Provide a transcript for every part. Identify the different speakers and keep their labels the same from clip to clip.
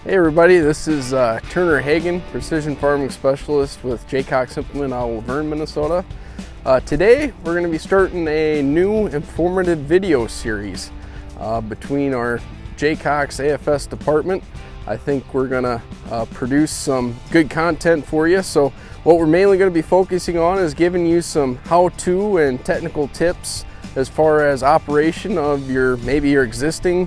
Speaker 1: Hey everybody, this is Turner Hagen, Precision Farming Specialist with Jaycox Implement out of Luverne, Minnesota. Today we're going to be starting a new informative video series between our Jaycox AFS department. I think we're going to produce some good content for you. So what we're mainly going to be focusing on is giving you some how-to and technical tips as far as operation of maybe your existing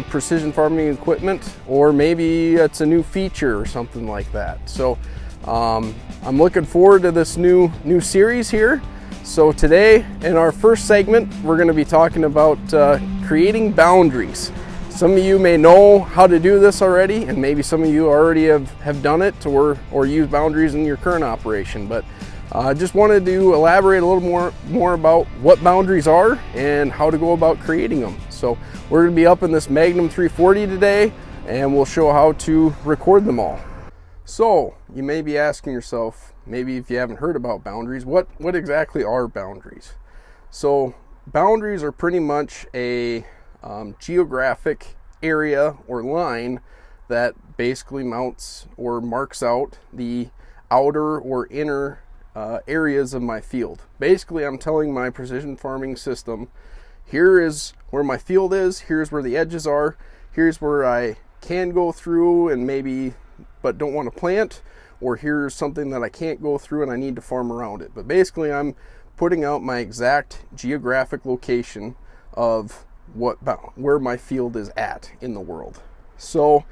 Speaker 1: precision farming equipment, or maybe it's a new feature or something like that. So I'm looking forward to this new series here. So today in our first segment we're going to be talking about creating boundaries. Some of you may know how to do this already, and maybe some of you already have done it or use boundaries in your current operation, but I just wanted to elaborate a little more about what boundaries are and how to go about creating them. So we're going to be up in this Magnum 340 today, and we'll show how to record them all. So you may be asking yourself, maybe if you haven't heard about boundaries, what exactly are boundaries? So boundaries are pretty much a geographic area or line that basically mounts or marks out the outer or inner areas of my field. Basically, I'm telling my precision farming system, here is where my field is, here's where the edges are, here's where I can go through and maybe but don't want to plant, or here's something that I can't go through and I need to farm around it. But basically I'm putting out my exact geographic location of where my field is at in the world. So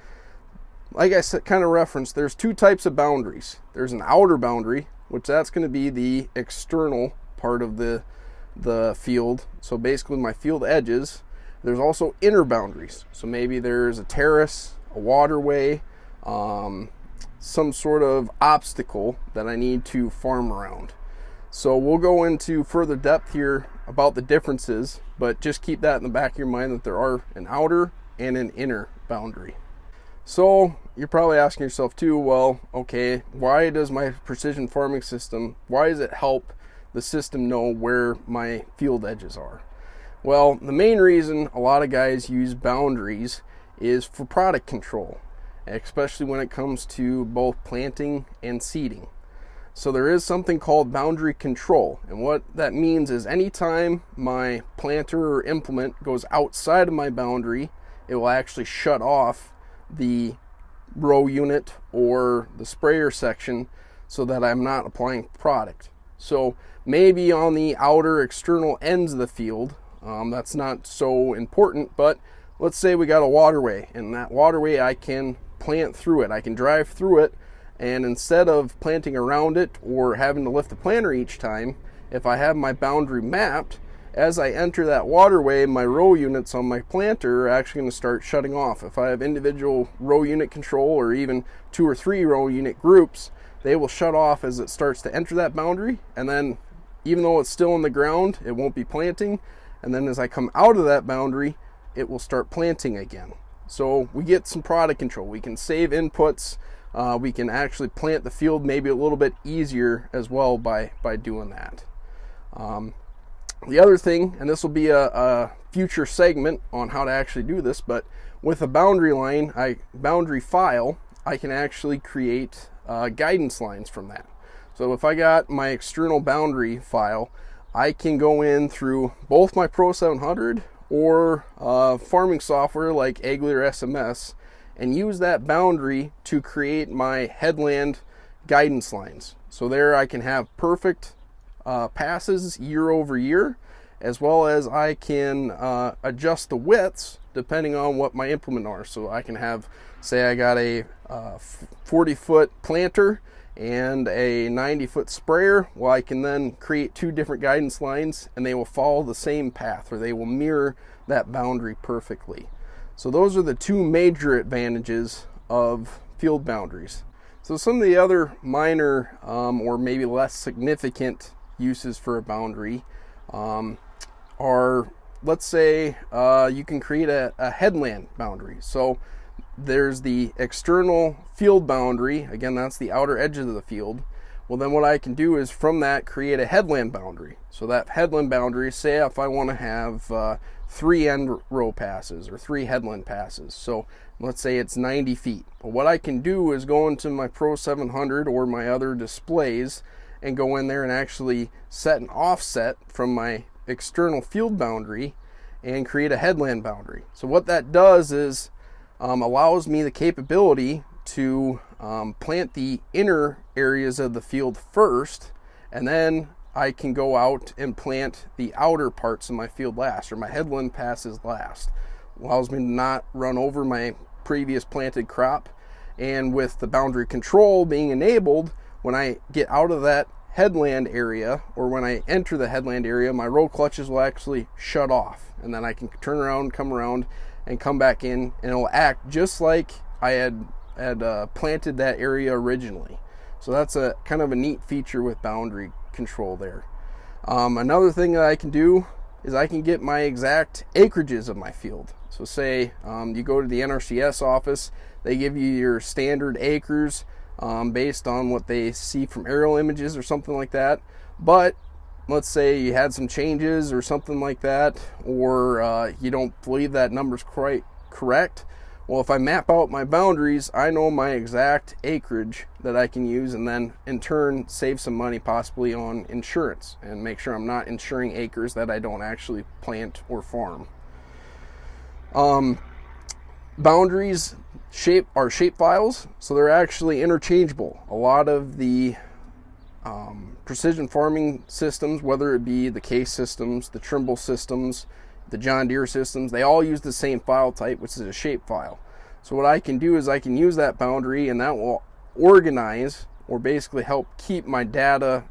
Speaker 1: like I said, kind of referenced, there's two types of boundaries. There's an outer boundary, which that's going to be the external part of the field. So basically my field edges. There's also inner boundaries. So maybe there's a terrace, a waterway, some sort of obstacle that I need to farm around. So we'll go into further depth here about the differences, but just keep that in the back of your mind that there are an outer and an inner boundary. So you're probably asking yourself too, well, okay, why does my precision farming system, why does it help the system know where my field edges are? Well, the main reason a lot of guys use boundaries is for product control, especially when it comes to both planting and seeding. So there is something called boundary control, and what that means is anytime my planter or implement goes outside of my boundary, it will actually shut off the row unit or the sprayer section so that I'm not applying product. So maybe on the outer external ends of the field, that's not so important, but let's say we got a waterway, and that waterway I can plant through it. I can drive through it, and instead of planting around it or having to lift the planter each time, if I have my boundary mapped, as I enter that waterway, my row units on my planter are actually going to start shutting off. If I have individual row unit control or even 2 or 3 row unit groups, they will shut off as it starts to enter that boundary, and then even though it's still in the ground, it won't be planting, and then as I come out of that boundary, it will start planting again. So we get some product control. We can save inputs. We can actually plant the field maybe a little bit easier as well by doing that. The other thing, and this will be a future segment on how to actually do this, but with a boundary file, I can actually create guidance lines from that. So if I got my external boundary file, I can go in through both my Pro 700 or farming software like Agli or SMS and use that boundary to create my Headland guidance lines. So there I can have perfect passes year over year, as well as I can adjust the widths depending on what my implement are. So I can have, say I got a 40-foot planter and a 90-foot sprayer. Well, I can then create 2 different guidance lines, and they will follow the same path, or they will mirror that boundary perfectly. So those are the 2 major advantages of field boundaries. So some of the other minor or maybe less significant uses for a boundary are, let's say you can create a headland boundary. So there's the external field boundary, again that's the outer edges of the field. Well, then what I can do is from that create a headland boundary. So that headland boundary, say if I want to have 3 end row passes or 3 headland passes. So let's say it's 90 feet. But what I can do is go into my Pro 700 or my other displays and go in there and actually set an offset from my external field boundary and create a headland boundary. So what that does is allows me the capability to plant the inner areas of the field first, and then I can go out and plant the outer parts of my field last, or my headland passes last. Allows me to not run over my previous planted crop, and with the boundary control being enabled, when I get out of that headland area, or when I enter the headland area, my row clutches will actually shut off, and then I can turn around, come around, and come back in, and it'll act just like I had planted that area originally. So that's a kind of a neat feature with boundary control there. Another thing that I can do is I can get my exact acreages of my field. So say you go to the NRCS office, they give you your standard acres based on what they see from aerial images or something like that. But let's say you had some changes or something like that, or you don't believe that number's quite correct. Well, if I map out my boundaries, I know my exact acreage that I can use, and then in turn save some money possibly on insurance and make sure I'm not insuring acres that I don't actually plant or farm. Boundaries are shape files, so they're actually interchangeable. A lot of the precision farming systems, whether it be the Case systems, the Trimble systems, the John Deere systems, they all use the same file type, which is a shape file. So what I can do is I can use that boundary, and that will organize or basically help keep my data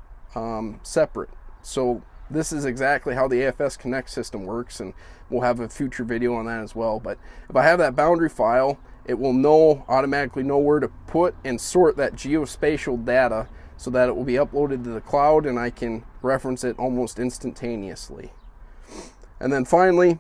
Speaker 1: separate. So this is exactly how the AFS Connect system works, and we'll have a future video on that as well. But if I have that boundary file, it will automatically know where to put and sort that geospatial data so that it will be uploaded to the cloud, and I can reference it almost instantaneously. And then finally,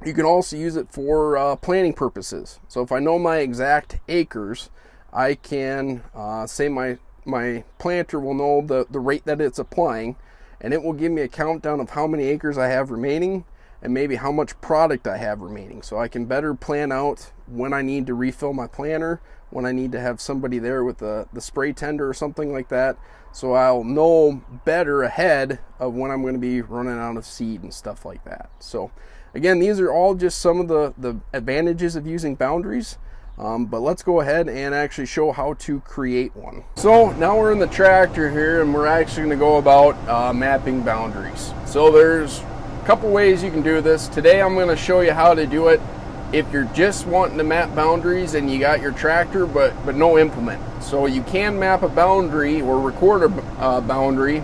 Speaker 1: you can also use it for planning purposes. So if I know my exact acres, I can say my planter will know the rate that it's applying, and it will give me a countdown of how many acres I have remaining and maybe how much product I have remaining. So I can better plan out when I need to refill my planter, when I need to have somebody there with the spray tender or something like that. So I'll know better ahead of when I'm going to be running out of seed and stuff like that. So again, these are all just some of the advantages of using boundaries. But let's go ahead and actually show how to create one. So now we're in the tractor here, and we're actually going to go about mapping boundaries. So there's a couple ways you can do this. Today I'm going to show you how to do it if you're just wanting to map boundaries and you got your tractor but no implement. So you can map a boundary or record a boundary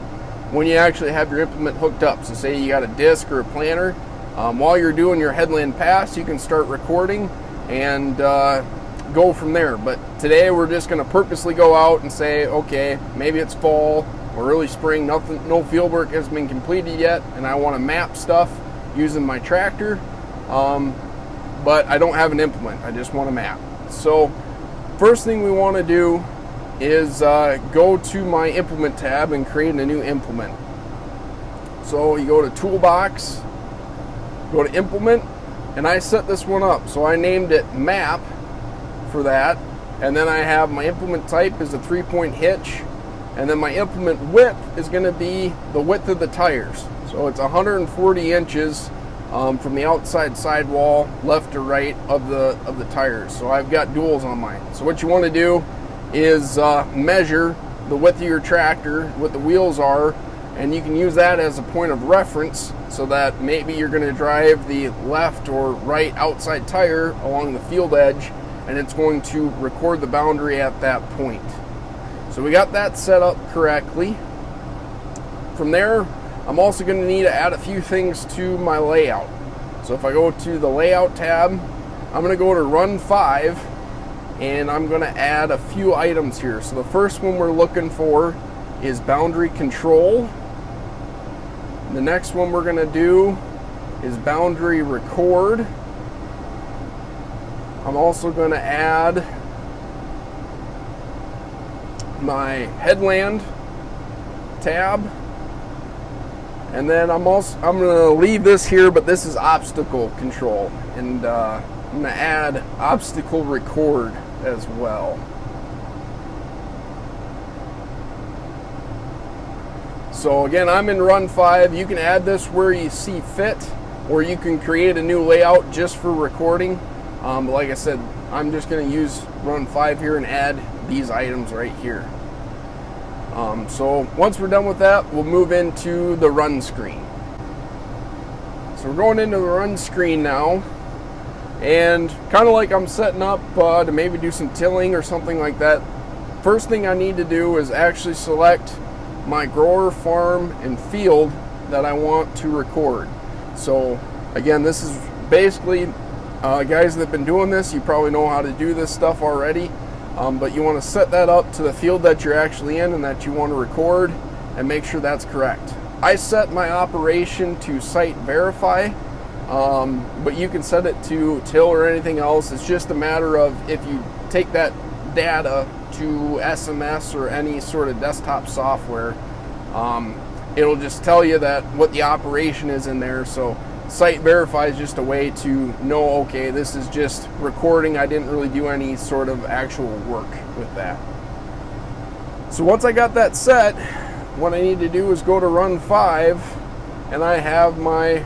Speaker 1: when you actually have your implement hooked up. So say you got a disc or a planter. While you're doing your headland pass, you can start recording and go from there. But today we're just going to purposely go out and say, okay, maybe it's fall or early spring, no field work has been completed yet, and I want to map stuff using my tractor, but I don't have an implement. I just want to map. So first thing we want to do is go to my implement tab and create a new implement. So you go to Toolbox, go to Implement, and I set this one up. So I named it Map for that, and then I have my implement type is a 3-point hitch, and then my implement width is going to be the width of the tires. So it's 140 inches from the outside sidewall left to right of the tires. So I've got duals on mine. So what you want to do is measure the width of your tractor, what the wheels are, and you can use that as a point of reference so that maybe you're going to drive the left or right outside tire along the field edge, and it's going to record the boundary at that point. So we got that set up correctly. From there, I'm also going to need to add a few things to my layout. So if I go to the layout tab, I'm going to go to Run 5, and I'm going to add a few items here. So the first one we're looking for is boundary control. The next one we're going to do is boundary record. I'm also going to add my headland tab. And then I'm going to leave this here, but this is obstacle control, and I'm going to add obstacle record as well. So again, I'm in run 5. You can add this where you see fit, or you can create a new layout just for recording. But like I said, I'm just going to use run 5 here and add these items right here. So once we're done with that, we'll move into the run screen. So we're going into the run screen now, and kind of like I'm setting up to maybe do some tilling or something like that. First thing I need to do is actually select my grower, farm, and field that I want to record. So again, this is basically, guys that have been doing this, you probably know how to do this stuff already. But you want to set that up to the field that you're actually in and that you want to record, and make sure that's correct. I set my operation to site verify, but you can set it to till or anything else. It's just a matter of if you take that data to SMS or any sort of desktop software, it'll just tell you that what the operation is in there. So site verify is just a way to know, okay, this is just recording. I didn't really do any sort of actual work with that. So once I got that set, what I need to do is go to run 5, and I have my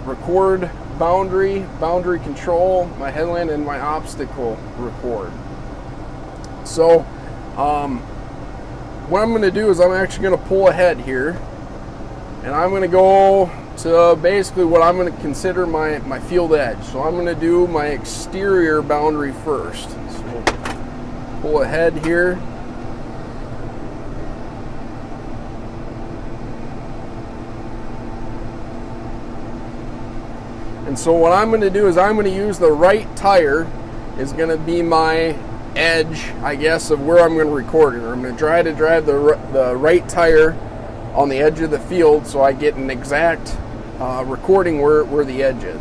Speaker 1: record boundary control, my headland, and my obstacle record. So what I'm going to do is I'm actually going to pull ahead here, and I'm going to go to basically what I'm going to consider my field edge. So I'm going to do my exterior boundary first. So pull ahead here. And so what I'm going to do is I'm going to use the right tire is going to be my edge, I guess, of where I'm going to record it. I'm going to try to drive the right tire on the edge of the field so I get an exact recording where the edge is.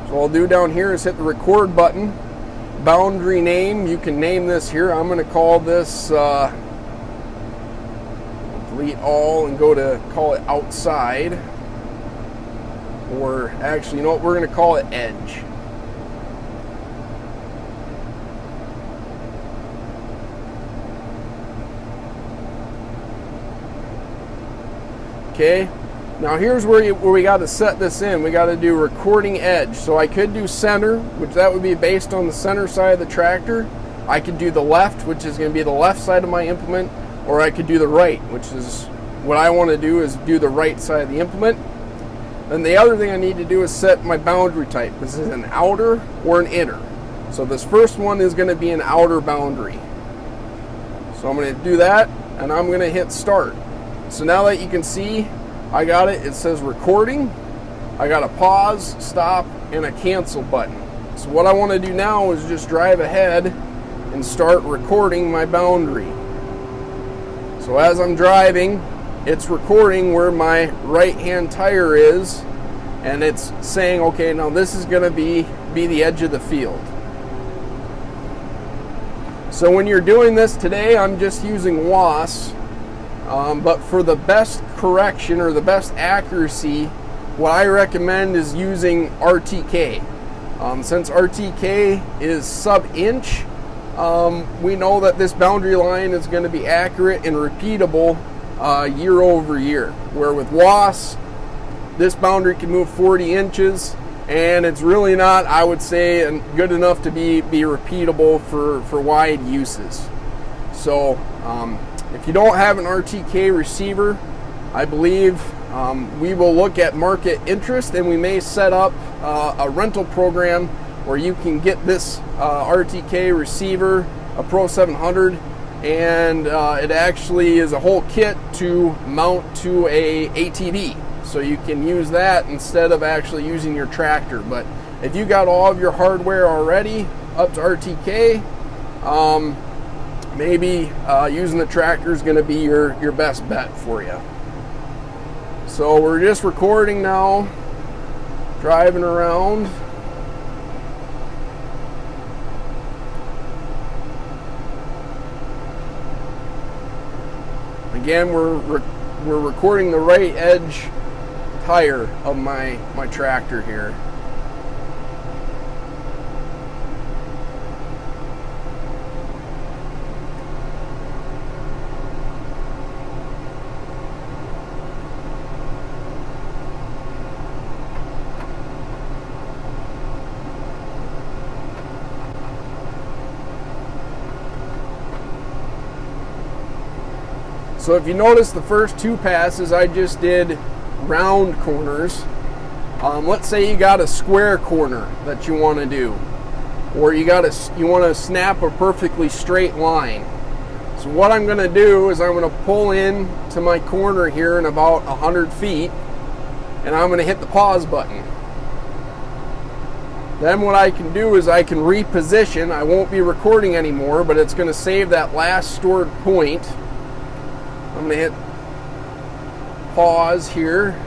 Speaker 1: So all I'll do down here is hit the record button. Boundary name, you can name this here. I'm going to call this delete all and go to call it outside, or actually, you know what, we're going to call it edge. Okay, now here's where we got to set this in. We got to do recording edge. So I could do center, which that would be based on the center side of the tractor. I could do the left, which is going to be the left side of my implement, or I could do the right, which is what I want to do, is do the right side of the implement. Then the other thing I need to do is set my boundary type. This is an outer or an inner. So this first one is going to be an outer boundary. So I'm going to do that, and I'm going to hit start. So now that you can see, I got it. It says recording. I got a pause, stop, and a cancel button. So what I want to do now is just drive ahead and start recording my boundary. So as I'm driving, it's recording where my right-hand tire is, and it's saying, okay, now this is going to be the edge of the field. So when you're doing this today, I'm just using WAS. But for the best correction or the best accuracy, what I recommend is using RTK. Since RTK is sub-inch, we know that this boundary line is going to be accurate and repeatable year over year. Where with WAS, this boundary can move 40 inches, and it's really not, I would say, good enough to be repeatable for wide uses. So if you don't have an RTK receiver, I believe we will look at market interest, and we may set up a rental program where you can get this RTK receiver, a Pro 700, and it actually is a whole kit to mount to a ATV. So you can use that instead of actually using your tractor. But if you got all of your hardware already up to RTK, maybe using the tractor is going to be your best bet for you. So we're just recording now, driving around. Again, we're we're recording the right edge tire of my tractor here. So if you notice, the first two passes I just did round corners. Let's say you got a square corner that you want to do, or you want to snap a perfectly straight line. So what I'm going to do is I'm going to pull in to my corner here in about 100 feet, and I'm going to hit the pause button. Then what I can do is I can reposition. I won't be recording anymore, but it's going to save that last stored point. I'm going to hit pause here.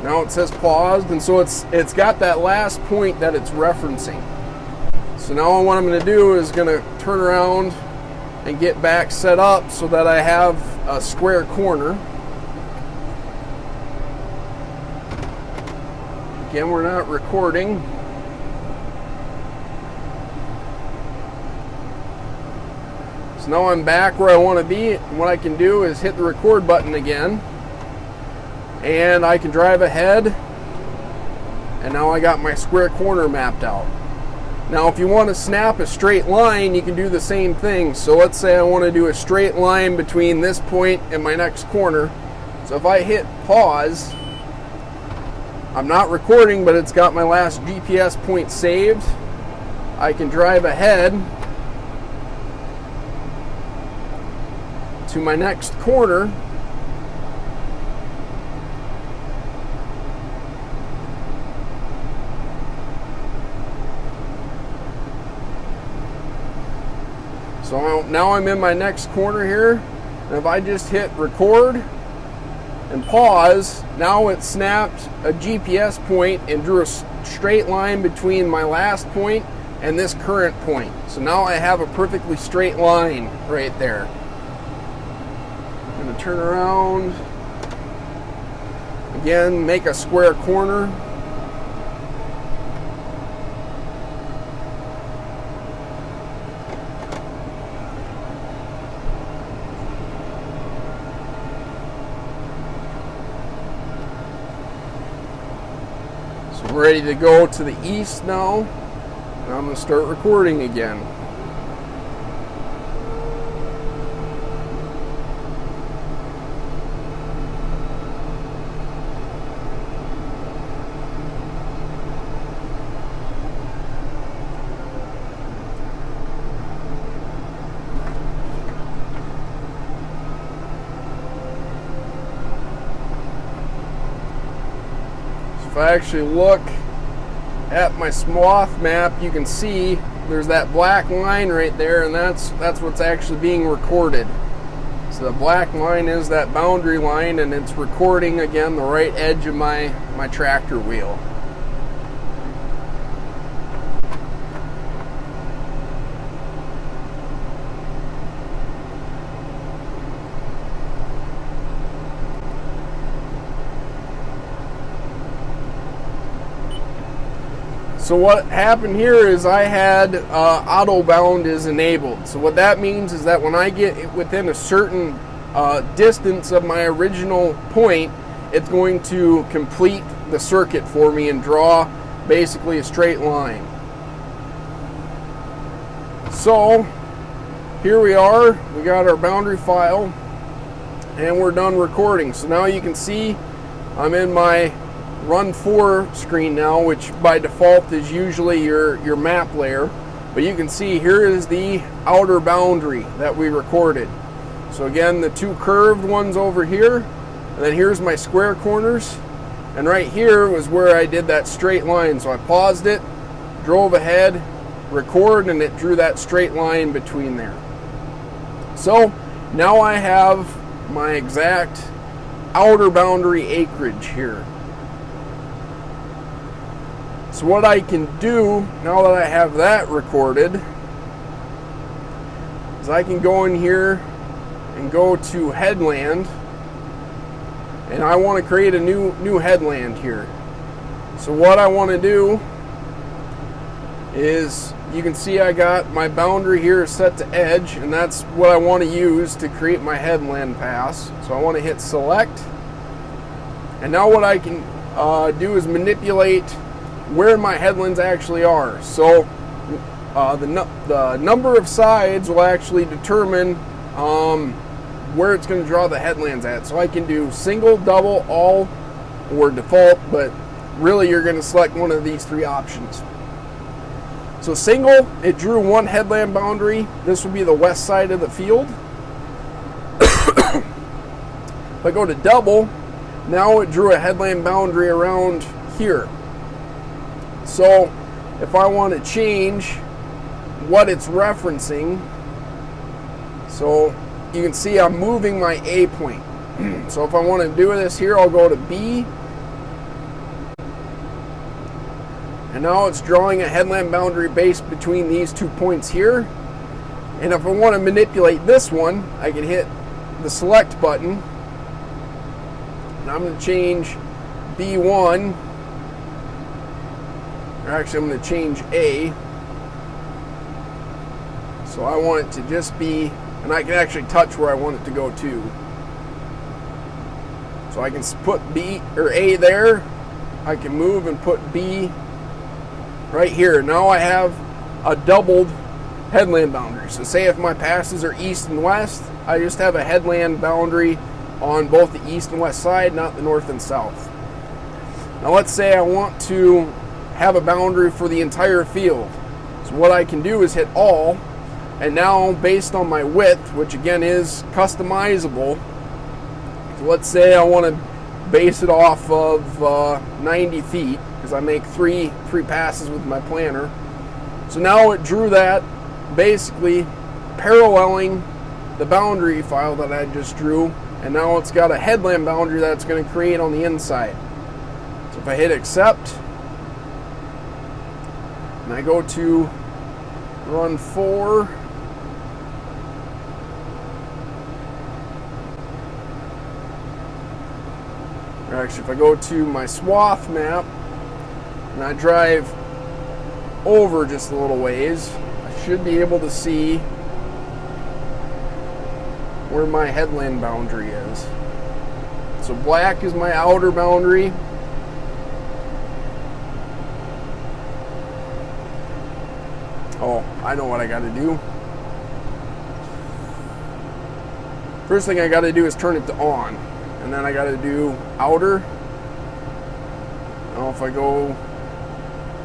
Speaker 1: Now it says paused, and so it's got that last point that it's referencing. So now what I'm going to do is going to turn around and get back set up so that I have a square corner. Again, we're not recording. So now I'm back where I want to be, and what I can do is hit the record button again, and I can drive ahead, and now I got my square corner mapped out. Now if you want to snap a straight line, you can do the same thing. So let's say I want to do a straight line between this point and my next corner. So if I hit pause, I'm not recording, but it's got my last GPS point saved. I can drive ahead to my next corner, so now I'm in my next corner here, and if I just hit record and pause, now it snapped a GPS point and drew a straight line between my last point and this current point. So now I have a perfectly straight line right there. I'm going to turn around, again, make a square corner. So I'm ready to go to the east now, and I'm going to start recording again. If I actually look at my swath map, you can see there's that black line right there, and that's what's actually being recorded. So the black line is that boundary line, and it's recording again the right edge of my tractor wheel. So what happened here is I had auto bound is enabled. So what that means is that when I get within a certain distance of my original point, it's going to complete the circuit for me and draw basically a straight line. So here we are, we got our boundary file, and we're done recording. So now you can see I'm in my Run 4 screen now, which by default is usually your map layer, but you can see here is the outer boundary that we recorded. So again, the two curved ones over here, and then here's my square corners, and right here was where I did that straight line. So I paused it, drove ahead, record, and it drew that straight line between there. So now I have my exact outer boundary acreage here. So what I can do, now that I have that recorded, is I can go in here and go to Headland, and I want to create a new headland here. So what I want to do is, you can see I got my boundary here set to edge, and that's what I want to use to create my headland pass. So I want to hit select, and now what I can do is manipulate where my headlands actually are. So the number of sides will actually determine where it's going to draw the headlands at. So I can do single, double, all, or default, but really you're going to select one of these three options. So single, it drew one headland boundary. This would be the west side of the field. If I go to double, now it drew a headland boundary around here. So if I want to change what it's referencing, so you can see I'm moving my A point. So if I want to do this here, I'll go to B, and now it's drawing a headland boundary base between these 2 points here. And if I want to manipulate this one, I can hit the select button, and I'm going to change B1, or actually I'm going to change A. So I want it to just be, and I can actually touch where I want it to go to. So I can put B or A there. I can move and put B right here. Now I have a doubled headland boundary. So say if my passes are east and west, I just have a headland boundary on both the east and west side, not the north and south. Now let's say I want to have a boundary for the entire field. So what I can do is hit all, and now based on my width, which again is customizable, so let's say I want to base it off of 90 feet, because I make three passes with my planner. So now it drew that basically paralleling the boundary file that I just drew, and now it's got a headland boundary that it's going to create on the inside. So if I hit accept, and I go to run 4, or actually if I go to my swath map and I drive over just a little ways, I should be able to see where my headland boundary is. So black is my outer boundary. Oh, I know what I got to do. First thing I got to do is turn it to on, and then I got to do outer. Now if I go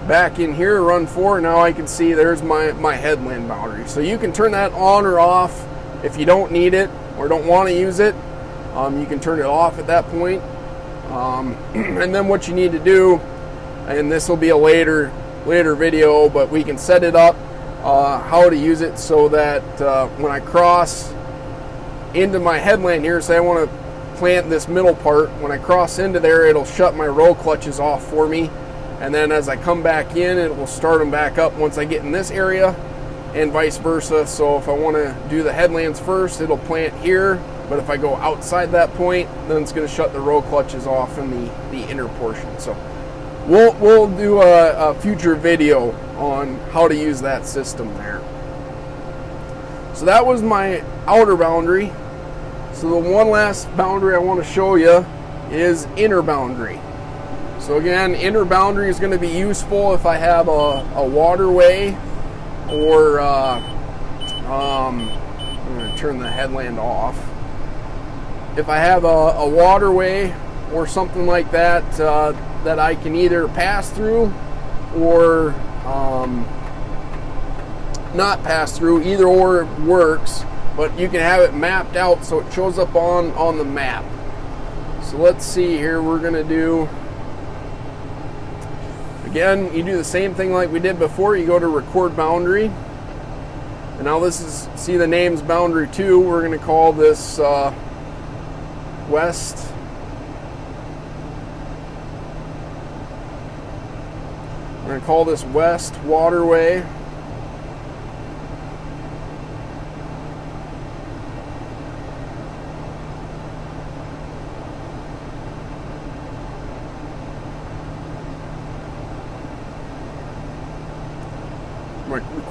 Speaker 1: back in here, run 4, now I can see there's my headland boundary. So you can turn that on or off if you don't need it or don't want to use it. You can turn it off at that point. And then what you need to do, and this will be a later video, but we can set it up how to use it so that when I cross into my headland here, say I want to plant this middle part, when I cross into there, it'll shut my roll clutches off for me, and then as I come back in, it will start them back up once I get in this area, and vice versa. So if I want to do the headlands first, it'll plant here, but if I go outside that point, then it's going to shut the roll clutches off in the inner portion. So we'll do a future video on how to use that system there. So that was my outer boundary. So the one last boundary I want to show you is inner boundary. So again, inner boundary is going to be useful if I have a waterway, or I'm going to turn the headland off. If I have a waterway or something like that, that I can either pass through or not pass through, either or works, but you can have it mapped out so it shows up on the map. So let's see here, we're going to do, again, you do the same thing like we did before. You go to record boundary, and now this is, see the name's boundary 2. We're going to call this west. We're going to call this west waterway.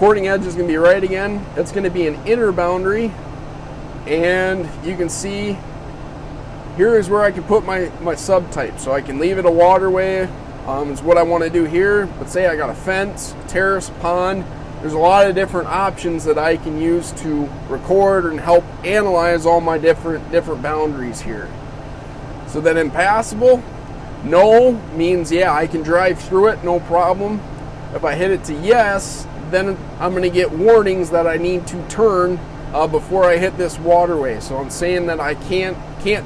Speaker 1: recording edge is going to be right again. It's going to be an inner boundary, and you can see here is where I can put my subtype. So I can leave it a waterway, is what I want to do here. But say I got a fence, terrace, pond. There's a lot of different options that I can use to record and help analyze all my different boundaries here. So then impassable, no means yeah, I can drive through it, no problem. If I hit it to yes, then I'm going to get warnings that I need to turn before I hit this waterway. So I'm saying that I can't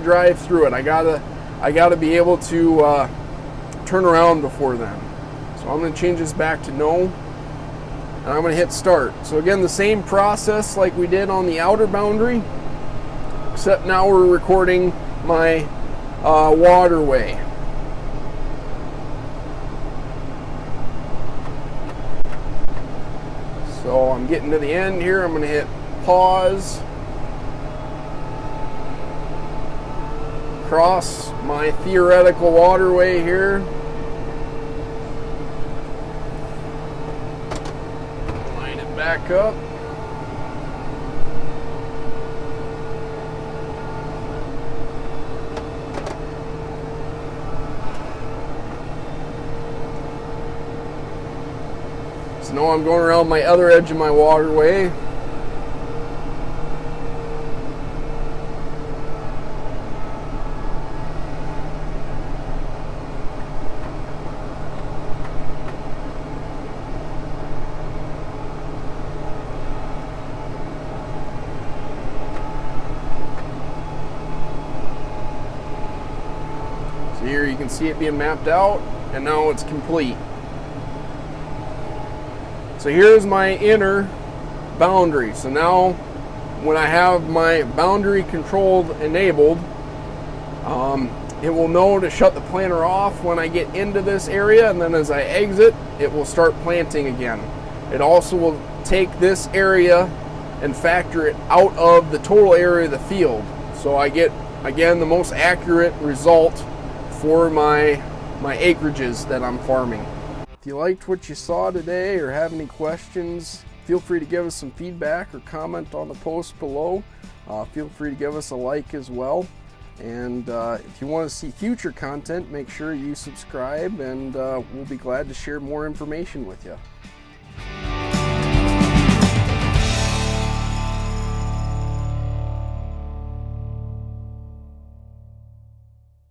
Speaker 1: drive through it. I gotta be able to turn around before then. So I'm going to change this back to no. And I'm going to hit start. So again, the same process like we did on the outer boundary, except now we're recording my waterway. So I'm getting to the end here. I'm going to hit pause. Cross my theoretical waterway here. Back up. So now I'm going around my other edge of my waterway. Here you can see it being mapped out, and now it's complete. So here's my inner boundary. So now when I have my boundary controlled enabled, it will know to shut the planter off when I get into this area, and then as I exit, it will start planting again. It also will take this area and factor it out of the total area of the field. So I get, again, the most accurate result for my acreages that I'm farming. If you liked what you saw today or have any questions, feel free to give us some feedback or comment on the post below. Feel free to give us a like as well. And if you want to see future content, make sure you subscribe, and we'll be glad to share more information with you.